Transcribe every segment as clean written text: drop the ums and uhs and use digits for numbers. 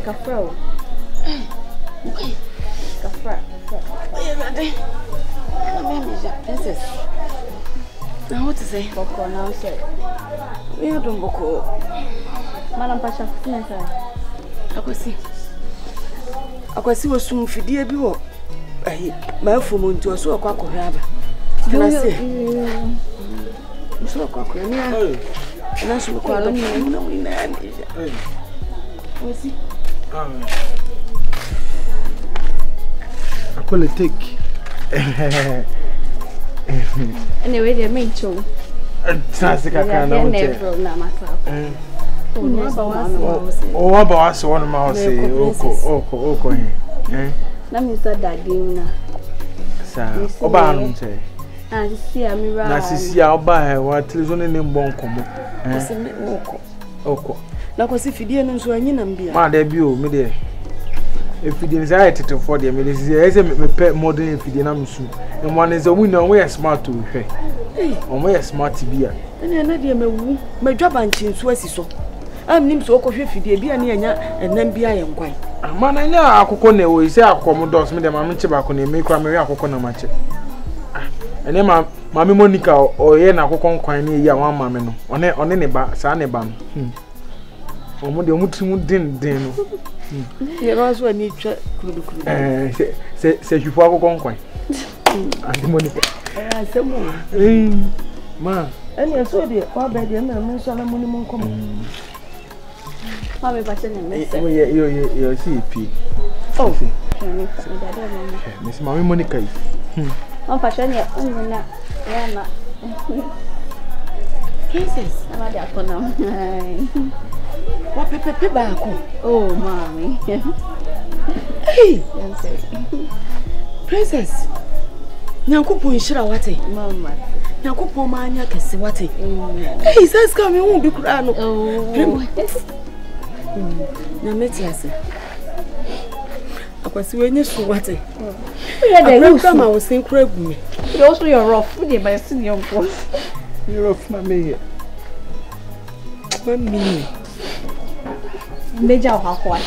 kafra. Kafra. Princess. Now what to say? Boko now say. We don't boko. Madam Pasha, Akwasi was soon fidie bi wo. My phone to so kwako haba. Can I say? So kwako ni a. Na so kwalo ni na we na ni. Wasi. I call it take. Anyway, they made show. Sasika kana unte. Oh, about us one mouse say oko na mi sa dade una sa oba no nche ah sisi a mi ra na sisi a oba he wa television ne mbon komo oko na ko si fidie no nso anyi na mbia ma da bi o me de efidie ni say tete for de me de say me pe modern efidie na msu e mo na zo mu na we smart to hwe o mo smart bia ene na de mewu madwa banchi nso asiso nim so ko hwe fidie bia na anya enam bia ye nkwan mana nya akoko na we say akoko mo dos me de ma mche ba ko na me kwa me akoko na mache ene ma me Monica o ye na akoko nkwan na yi a wan ma me no one ne ba sa ne ba no o mo de mutimu din no ye rozo ani twa kuru se hwifo akoko nkwan ante Monica semo ma ene so de kwa ba de na me so na muni mon komo ma me ba chene me se yo see pi oh Miss Mami Monica on fa chene na ya na kisses ama de akona wa pepe ba ko oh mami hey princess nyankopon hira wate mama nyankopon ma anya kese wate hey says come you won't be kura no na metiase akwasi wenye so wate you come I was saying kura gumi you also you're rough with my senior boss you're rough na me mami meja wa kwa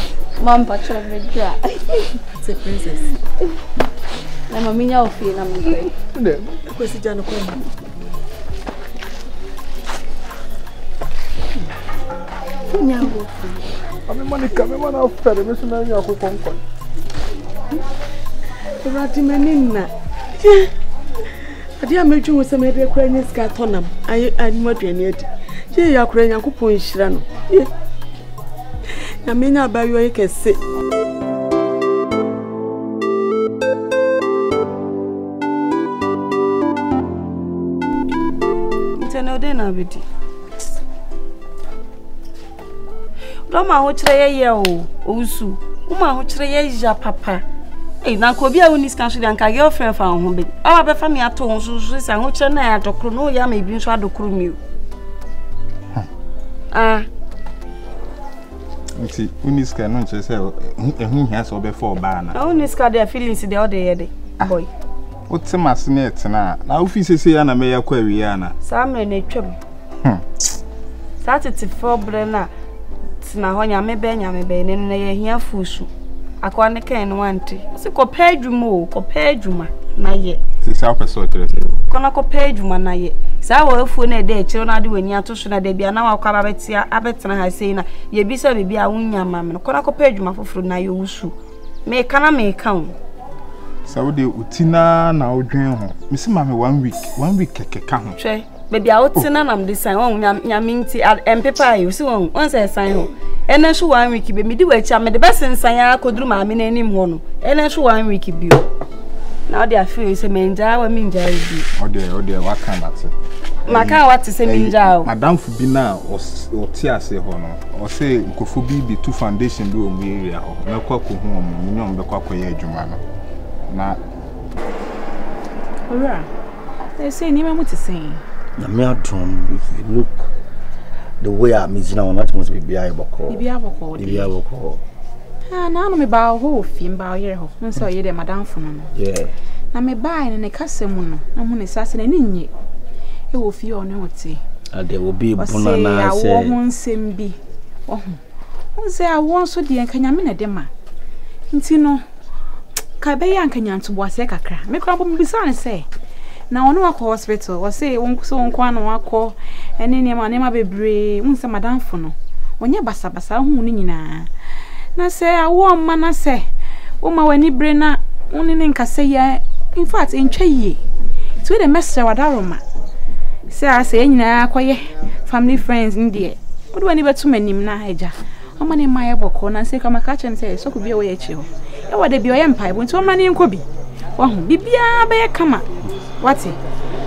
mom patrol meja it's a princess na mami nya ofi na mkwe nde kwesi jana kwa nyawo ami Monica me mana ofere me so na nya akoko nkwan rati menina adi ameju se me de kwa nyiska tonam ani maduane adi ye ya kura nyankopon hira no na menya abayo yekese ntene de na bidi Roma ho kire ye owusu uma ho kire ye ja papa na ko bia woni scan so dan ka girlfriend fa ho be awa be fa me ato ho so sa ho kire na ya dokro no ya ma bi nso adokro mi nti uniska no nche se ehu hia so be for ba na uniska de feelings de o de ye de boy o temase na etena na ofi sese ya na me ya kwa wi ya na sa me na twam sa tete for bre na tina ho nya me be ne na ye hia fusu akwa ne kan no anti se ko pa adwuma na ye se sa person tere se kona ko pa adwuma na ye sa wo afuo na de akiro na de wani atoso na de bia na wakwa babetia abetena ha sei na ye bisa bibia wonya ma me kona ko pa adwuma foforo na ye owusu me kana me kan sa wo de utina na odwen ho misi ma me 1 week kekeka ho hwe baby a utina na me design won nyaminti empepa yi si won say sign ho ene so 1 week be me di wacha me de besensan ya koduru ma me na anim ho no ene so 1 week bio na de afio se menja wa minja bi ode wa kan ate maka wate se minja o madam fu bi na o ti ase ho no o se nkofo bi to foundation bi o mu area ho me kwa ko hu o mu nyom be kwa ko ye adwuma no na owura they say ni me muti say na me adom if you look the way I'm is now not must be bia boko na no me ba ho fi mba yere ho nso ye de madam fu no yeah na me ba ne kasem no na mu ne sase na ninye e wo fi ono oti there will be bonana say wo hu nsem bi Say I want so the Kanyamina dema. Intino Kabe and Kanyan to was a cra. Make up beside say. Now no hospital or say so on wako and any man be brave, unsa madam fono. When ya basa who nina. Na say I want mana say. Oma when he brainer only ninka say ya. In fact, in Chaye. It's with a master wadaroma. Say I say na kwaye family friends in there. What do I never too many na heja? How many my boko and say come catch and say so could be away chill. I would be your empire when so many in Kobe. Oh, Bibia be a kama. What's it?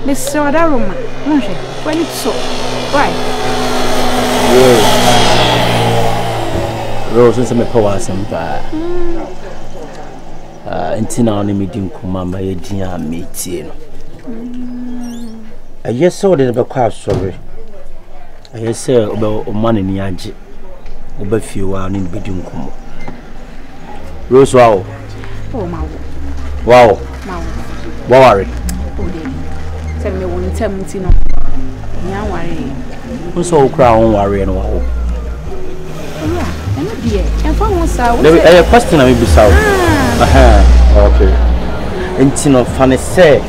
Miss Wadaroma. Monche, when it's so. Why? Rose is a power somewhere. Intina on the meeting Kumama Edia meeting. I just saw the crowd sorry. I just said about money in Yaji. Over few hours in Bidun Kumo. Rose, wow. Oh, wow. Worry. Tell me one tell me no. Now worry. Who's all crown worry and wow. Yeah, and dear. And for one sound. A question I will be south. Okay. Intino funny say.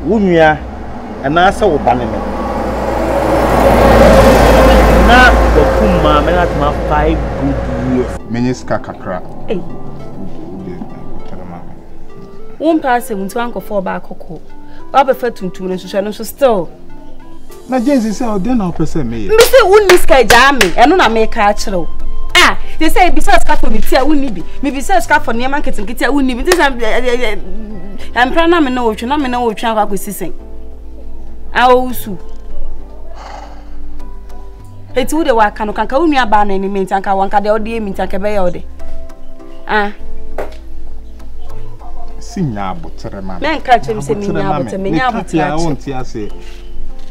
Unya and answer will ban me. Now the Kuma may not have 5 good years. Meniska kakra. Hey. One person to uncle for back hoko. I prefer to so still. Na James say then I'll person me. Me say won sky jammy and no make catchero. Ah, they say besides scarf for me tia won be. Me besides scarf for near market and kitia won be. This I'm plan me no na me no twa kwa kwesisen. OWUSU. Eti wo de wa ka no kanka wonu aba na ni menti anka wanka de ode menti anka be ye ode. Ah. Sinya abotere ma. Men ka chem se minya abotere menya abotere. Ya wonti ase.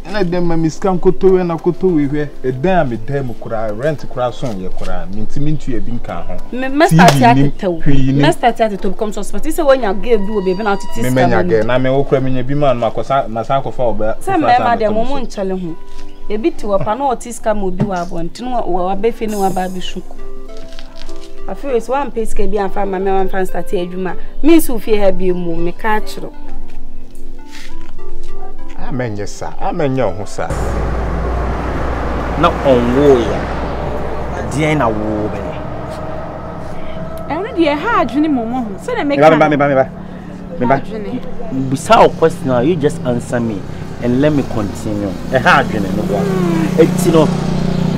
Ena dem ma miskan kotowe na kotowe hwe edan me dem kura rent kura son ye kura mintu e bi nka ho. Me start ya tetew. Me start ya tetew come so spot se wonya ge bi wo be na titi me menya ge na me wo kura menya bi man makosa masa kofa oba. Se me ma dem mo nchale ho. E bi ti wo pa na otiska mo bi wa abonti no wa be fe ni wa ba bi shuku. I feel it's one piece can be and find my man fan start adwuma. Me so fie ha bi mu me ka chiro. Amenye sa, amenye ho sa. Na onwo ya. Die na wo be. Eno die ha adwene momo ho. So na make me ba. Without question, you just answer me and let me continue. Ha adwene no bo. Eti no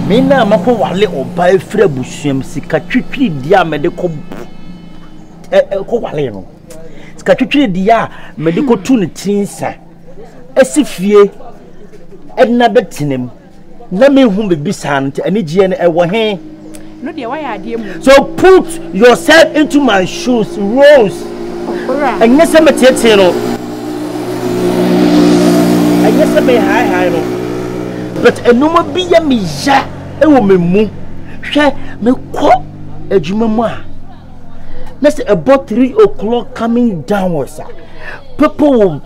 me na mako wale oba efra busuam sika twitwi dia me de ko wale no. Sika twitwi dia me de ko tu ne tinsa. Esifie edna betinem na me hu be bisan te anigye ne ewo he no de why ade mu. So put yourself into my shoes, Rose. And yes me tete no. And yes me high no. But enuma bi ya me ya ewo me mu hwe me ko adwuma mu a. Let's say about 3 o'clock coming downwards. People will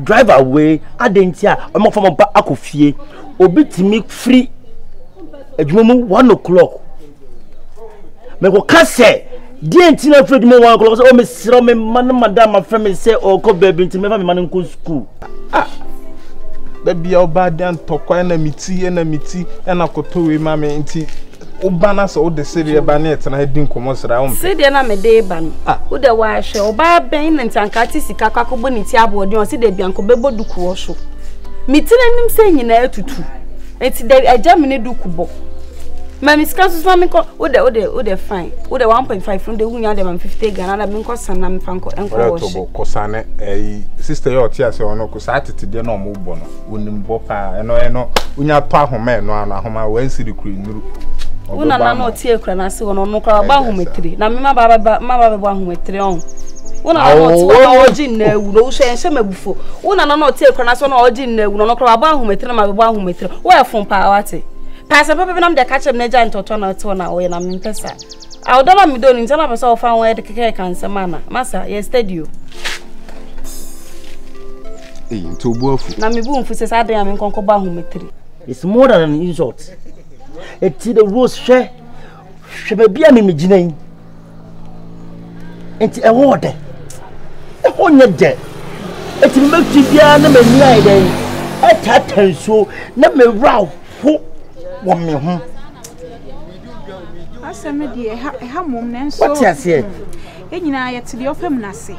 drive away adentia omo from ba akofie obi timi free adwuma mu 1 o'clock me ko kase die ntina free adwuma 1 o'clock so o me siro me man madam afre me say o ko baby ntima fa me man nko school ah da bia oba dan tokwa na miti na kotowe ma me nti oba na so o de serie ba na etena hedin komosra o se de na me de ba no o de wa hwe oba ben na ntanka ti sika kwakobɔ ne ti abode o se de bia nko bebo duku wo so miti na nim se nyina atutu enti de agya me ne duku bɔ ma mi sika so me ko o de fine o de 1.5 from de hunya de ma 50 Ghana na me nko sana me fa nko enko wo shi ko sane sister yo ti ase ono ko sa tete de na omo bɔ no onim bɔ pa eno unya to ahoma eno ana ahoma wa nsiri kuru nuru. Una na no tie kura na se wono no kura ba hometri na me ma ba hometri on una na no tie na oji na ewu no hwe ense magufo una na no tie kura na se na oji na ewu no kura ba hometri na ma ba hometri wo e fon pa wate pa se pepe na me de ka chem na ja ntoto na to na wo na me mpesa a do na me do ni ntana pesa wo fa won e de keke kan se mana masa ye studio nto bu afu na me bu mfu se sa de ya me nkonko ba hometri. It's more than an insult. eti the rose hwe be bia me gina yi enti e wo de e ho nye de eti me ti bia na me ni ai den e tatanso na me raw ho wo me ho aseme de ha mom na nso what you say e nyina ye ti de ofam na se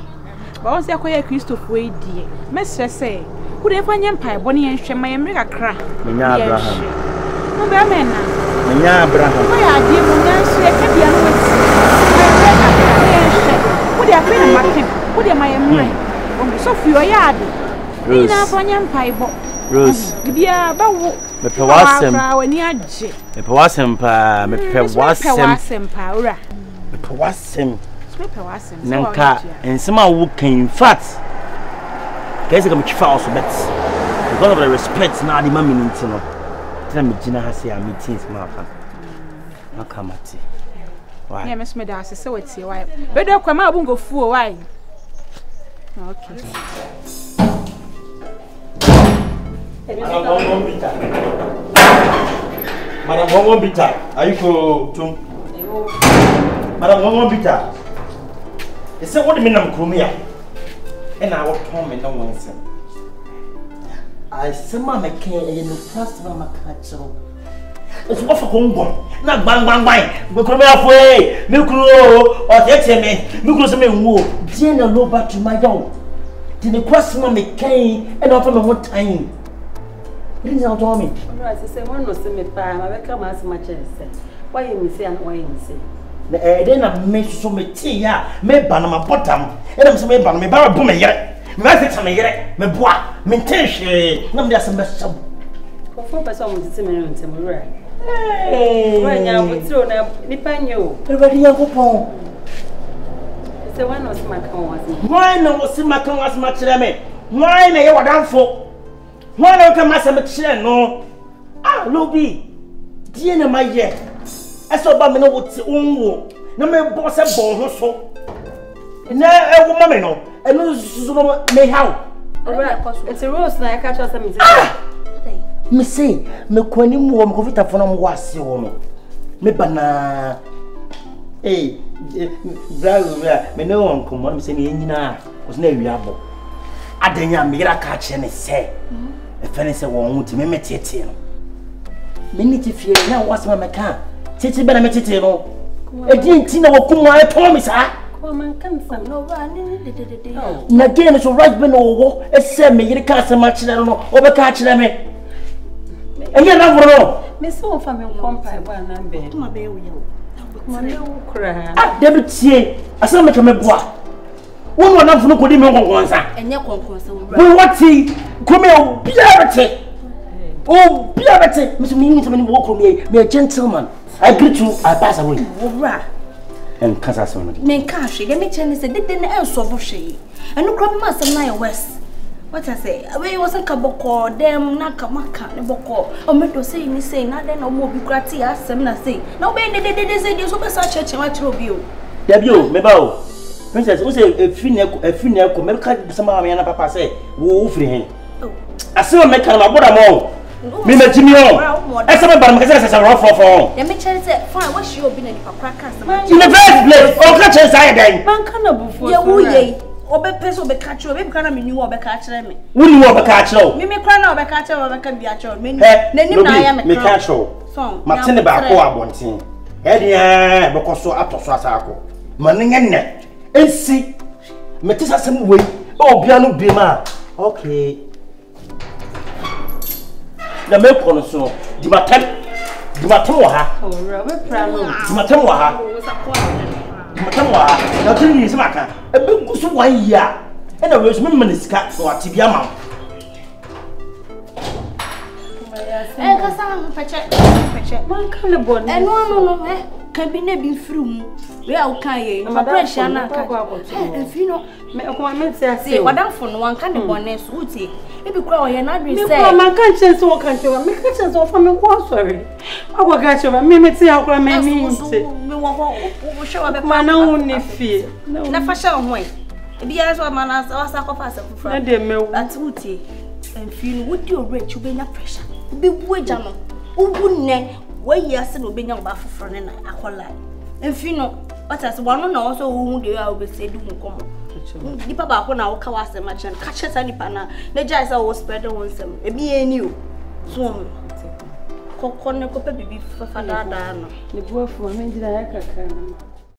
ba won se akoya Christopher e die mesre se wo de fa nyempa e bone ye hwe ma ye mre kakra nya Abraham no be amena nya Abraham wo ya die mo na nso e ka bia no wati wo de afa na makem wo de ma ye mre so fi o ya ade ni na fa nyempa e bo Rose bia ba wo me pe wasem wani agye me pe wasem pa me pe wasem pa ora me pe wasem me pe wasem nanka ensema wo kan in fact guys come chifa also bet because of the respect na the mama ninti no tena me gina ha se a meetings ma fa makamati why yeah me da se wati why be do kwa ma bu ngofu why okay Madam Gongo Bita, ayuko tum. Madam Gongo Bita. You say what do you mean I'm krumia? And I will come and no one say. I say mama can you no first mama catch you. It's what for Congo. Na bang bang bang. We krumia foi. Me kru o tete me. Me kru se me wo. Die na lo ba to my yaw. Di ne cross mama can and offer me one time. What is that to me? I say one no see me pa, ma be come as much as say. Why you me say and why you me say? Then I make so me tea ya, me ban my bottom. And I'm so me ban me bar boom me yet. Me fix me yet, me bois, me tenche, no me some best sub. For person to see me on tomorrow. Hey, when you would throw na depend you. Everybody ya go. Say one no see my come was. Why no see my come as much as me? Why na you down for? Why no come as much no? Ah, Lobi. Die na my ye. Eso ba me no woti onwo na me bo se bon ho so na ewo ma me no eno susu no me how it's a rose na catch us me me say me kwani mu wo me ko fita fo no mo ase wo no me bana bra me no won ko mo me say ne nyina o se na wi abo adanya me ira ka che ne se e fe ne se wo huti me metete no me ni ti fie na wasma me ka titi bena me titi no e di nti na wakumu a to me sa ko man kan sam no ba ni de na game so right be no wo e se me yiri ka se ma kire no o be ka kire me enye na vuro no me se o fa me kompa ba na be to ma be wo ye ma me wo kra ah de bi tie asa me ka me boa wonu na vuro ko di me konkonsa enye konkonsa wo we wati ko me o biarete oh biarete me so me ni wo ko me a gentleman I greet you, I pass away. Owura. And kasa so no. Men ka hwe, dem chen say dede na enso bo hwe. Enu kro me asem na ye west. What I say? We wasn't ka boko dem na ka maka ne boko. O me do say ni say na den na mo bi krati asem na say. Na we dede say dey so be sa cheche wa chiro bi o. Da bi o, me ba o. Princess, o say efini e ko me ka sama me na papa say wo free hen. Oh. Asem me ka na boda mo. Me me jimi on. Esa me bar me kase se ro fofo. Dem me chen say fine, what she obi na di papa ka asem. In the first place, o ka chen say den. Man ka na bufo. Ye wo ye. Obe pese obe ka chiro, be kana me nyu obe ka chire me. Wo ni obe ka chiro. Me kra na obe ka chire, obe ka bia chiro. Me nanim na ya me ka chiro. So, matene ba ko abontin. E dia be ko so atoso asako. Manenye nne. Ensi. Me tisa sem we. O bia no bi ma. Okay. Na me ko no so. Di matem wa ha. Oh, we pra no. Di matem wa ha. Matam wa na tuni se maka e be gusu 1 year e na we so me manisika so atibia ma e ka sa peche man kan le bon e no ka bi na bi firi mu we a kan ye ma pressure na ka e fi no me ko ma me se wadanfo no wan kan de bonne so uti e bi kwa o ye na adri say me ko man kan chen so kan chewa me ka chen so fa me ko sorry agwa ga chewa me ti akora me mi nti me wo ho wo shewa be ma na woni fi na fa sha ho e bi ya so ma na sa ko fa sa fufa na de me ati uti en fi no wodi o rich be nya pressure bi bu eja no ubu ne Why yes no be young bath for na akola. Enfino, what as one no also who dey will say do come. Nipa ba ko na wo ka wase ma chen ka che sa nipa na na jai sa wo spread won sem. E bi eni o. So kokone ko pe bibi fa da no. Le boafu ma ndina ya kakra.